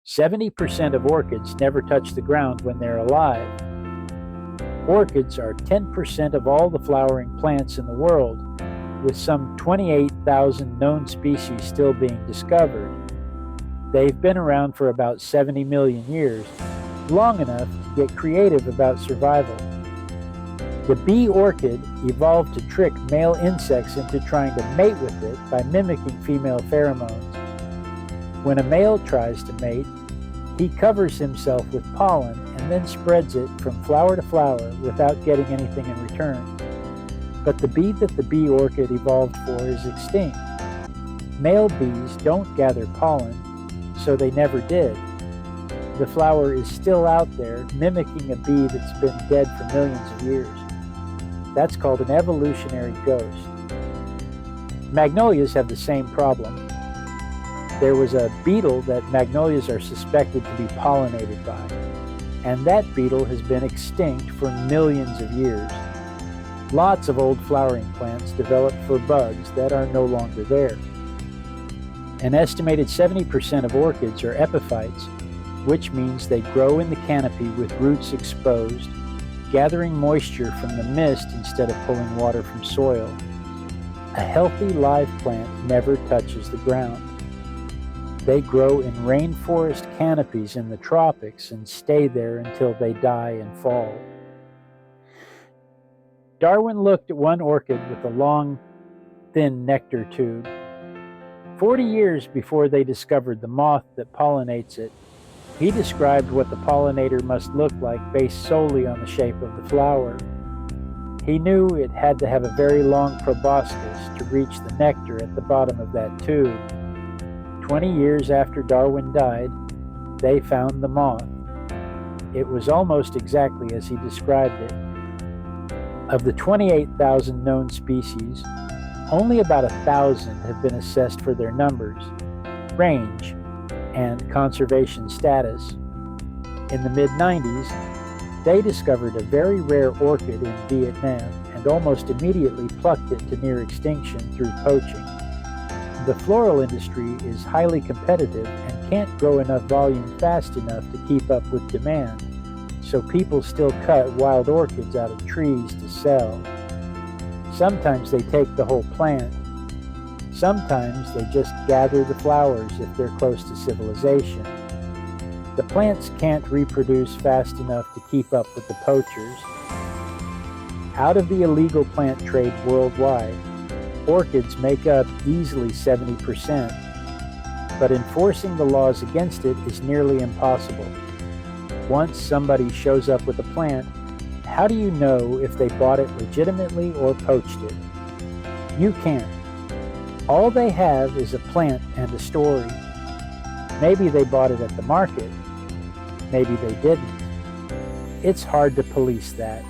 70% of orchids never touch the ground when they're alive. Orchids are 10% of all the flowering plants in the world, with some 28,000 known species still being discovered. They've been around for about 70 million years, long enough to get creative about survival. The bee orchid evolved to trick male insects into trying to mate with it by mimicking female pheromones. When a male tries to mate, he covers himself with pollen and then spreads it from flower to flower without getting anything in return. But the bee that the bee orchid evolved for is extinct. Male bees don't gather pollen, so they never did. The flower is still out there, mimicking a bee that's been dead for millions of years. That's called an evolutionary ghost. Magnolias have the same problem. There was a beetle that magnolias are suspected to be pollinated by, and that beetle has been extinct for millions of years. Lots of old flowering plants developed for bugs that are no longer there. An estimated 70% of orchids are epiphytes, which means they grow in the canopy with roots exposed, gathering moisture from the mist instead of pulling water from soil. A healthy live plant never touches the ground. They grow in rainforest canopies in the tropics and stay there until they die and fall. Darwin looked at one orchid with a long, thin nectar tube. 40 years before they discovered the moth that pollinates it, he described what the pollinator must look like based solely on the shape of the flower. He knew it had to have a very long proboscis to reach the nectar at the bottom of that tube. 20 years after Darwin died, they found the moth. It was almost exactly as he described it. Of the 28,000 known species, only about 1,000 have been assessed for their numbers, range, and conservation status. In the mid-90s, they discovered a very rare orchid in Vietnam and almost immediately plucked it to near extinction through poaching. The floral industry is highly competitive and can't grow enough volume fast enough to keep up with demand, so people still cut wild orchids out of trees to sell. Sometimes they take the whole plant. Sometimes they just gather the flowers if they're close to civilization. The plants can't reproduce fast enough to keep up with the poachers. Out of the illegal plant trade worldwide, orchids make up easily 70%, but enforcing the laws against it is nearly impossible. Once somebody shows up with a plant, how do you know if they bought it legitimately or poached it? You can't. All they have is a plant and a story. Maybe they bought it at the market. Maybe they didn't. It's hard to police that.